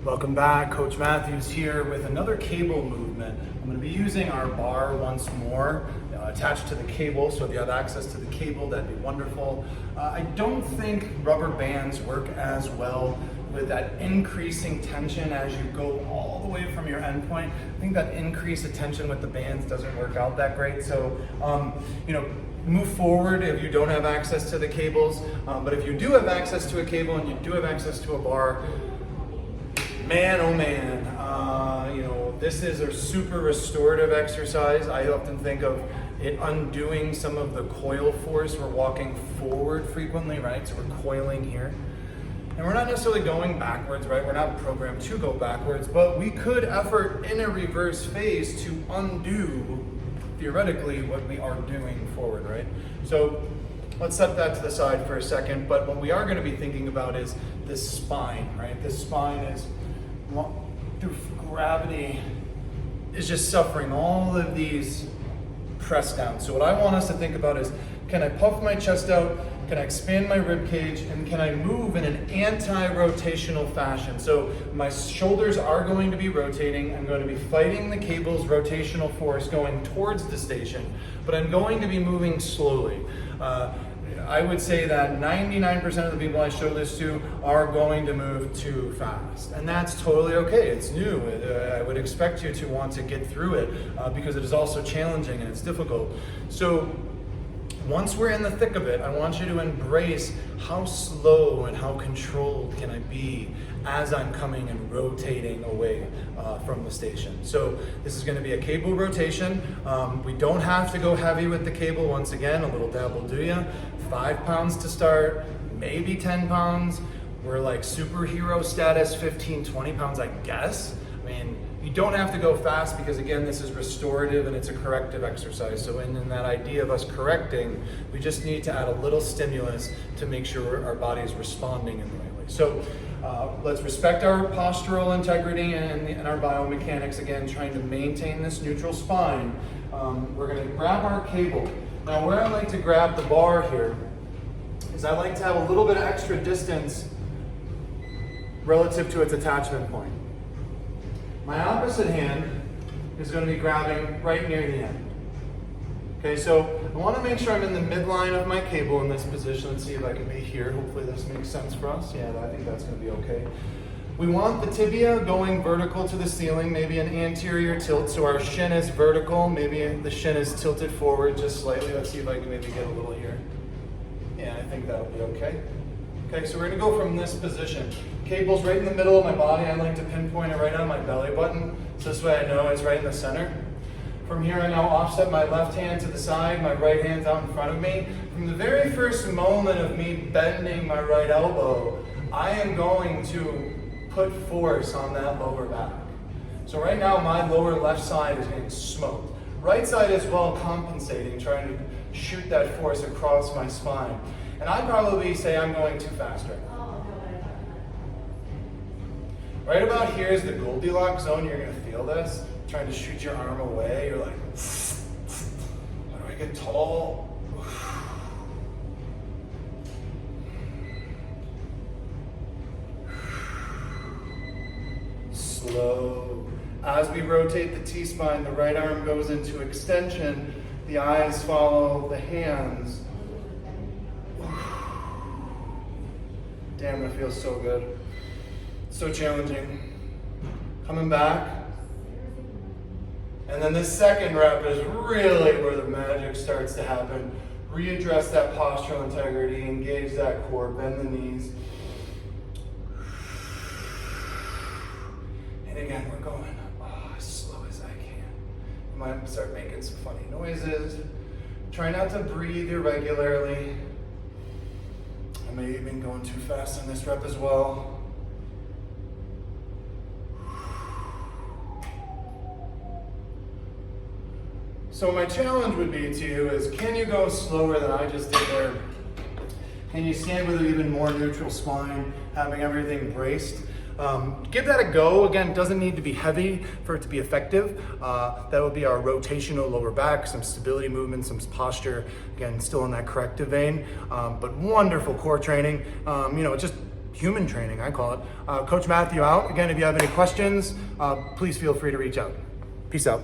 Welcome back, Coach Matthews here with another cable movement. I'm going to be using our bar once more, attached to the cable, so if you have access to the cable, that'd be wonderful. I don't think rubber bands work as well with that increasing tension as you go all the way from your endpoint. I think that increase of tension with the bands doesn't work out that great. So, move forward if you don't have access to the cables. But if you do have access to a cable and you do have access to a bar, man, oh man, this is a super restorative exercise. I often think of it undoing some of the coil force. We're walking forward frequently, right? So we're coiling here. And we're not necessarily going backwards, right? We're not programmed to go backwards, but we could effort in a reverse phase to undo, theoretically, what we are doing forward, right? So let's set that to the side for a second, but what we are going to be thinking about is this spine, right? This spine is, through gravity, is just suffering all of these press downs. So what I want us to think about is, can I puff my chest out? Can I expand my rib cage? And can I move in an anti-rotational fashion? So my shoulders are going to be rotating. I'm going to be fighting the cable's rotational force going towards the station, but I'm going to be moving slowly. I would say that 99% of the people I show this to are going to move too fast. And that's totally okay. It's new. I would expect you to want to get through it because it is also challenging and it's difficult. So once we're in the thick of it, I want you to embrace how slow and how controlled can I be as I'm coming and rotating away from the station. So this is going to be a cable rotation. We don't have to go heavy with the cable. Once again, a little dab will do ya. 5 pounds to start, maybe 10 pounds. We're like superhero status, 15, 20 pounds, I guess. I mean, you don't have to go fast because again, this is restorative and it's a corrective exercise. So in that idea of us correcting, we just need to add a little stimulus to make sure our body is responding in the right way. So let's respect our postural integrity and our biomechanics, again, trying to maintain this neutral spine. We're gonna grab our cable. Now where I like to grab the bar here is I like to have a little bit of extra distance relative to its attachment point. My opposite hand is going to be grabbing right near the end. Okay, so I want to make sure I'm in the midline of my cable in this position. Let's see if I can be here. Hopefully this makes sense for us. Yeah, I think that's going to be okay. We want the tibia going vertical to the ceiling, maybe an anterior tilt, so our shin is vertical. Maybe the shin is tilted forward just slightly. Let's see if I can maybe get a little here. Yeah, I think that'll be okay. Okay, so we're gonna go from this position. Cable's right in the middle of my body. I like to pinpoint it right on my belly button, so this way I know it's right in the center. From here I now offset my left hand to the side, my right hand's out in front of me. From the very first moment of me bending my right elbow, I am going to put force on that lower back. So right now my lower left side is getting smoked. Right side as well compensating, trying to shoot that force across my spine. And I'd probably say I'm going too fast right now. Right about here is the Goldilocks zone. You're going to feel this. Trying to shoot your arm away. You're like, how do I get tall? Slow. As we rotate the T-spine, the right arm goes into extension. The eyes follow the hands. Damn, it feels so good. So challenging. Coming back. And then this second rep is really where the magic starts to happen. Readdress that postural integrity, engage that core, bend the knees. And again, we're going as slow as I can. You might start making some funny noises. Try not to breathe irregularly. I may have been going too fast on this rep as well. So my challenge would be to you is, can you go slower than I just did there? Can you stand with an even more neutral spine, having everything braced? Give that a go. Again, it doesn't need to be heavy for it to be effective. That would be our rotational lower back, some stability movement, some posture. Again, still in that corrective vein, but wonderful core training. Just human training, I call it. Coach Matthew out. Again, if you have any questions, please feel free to reach out. Peace out.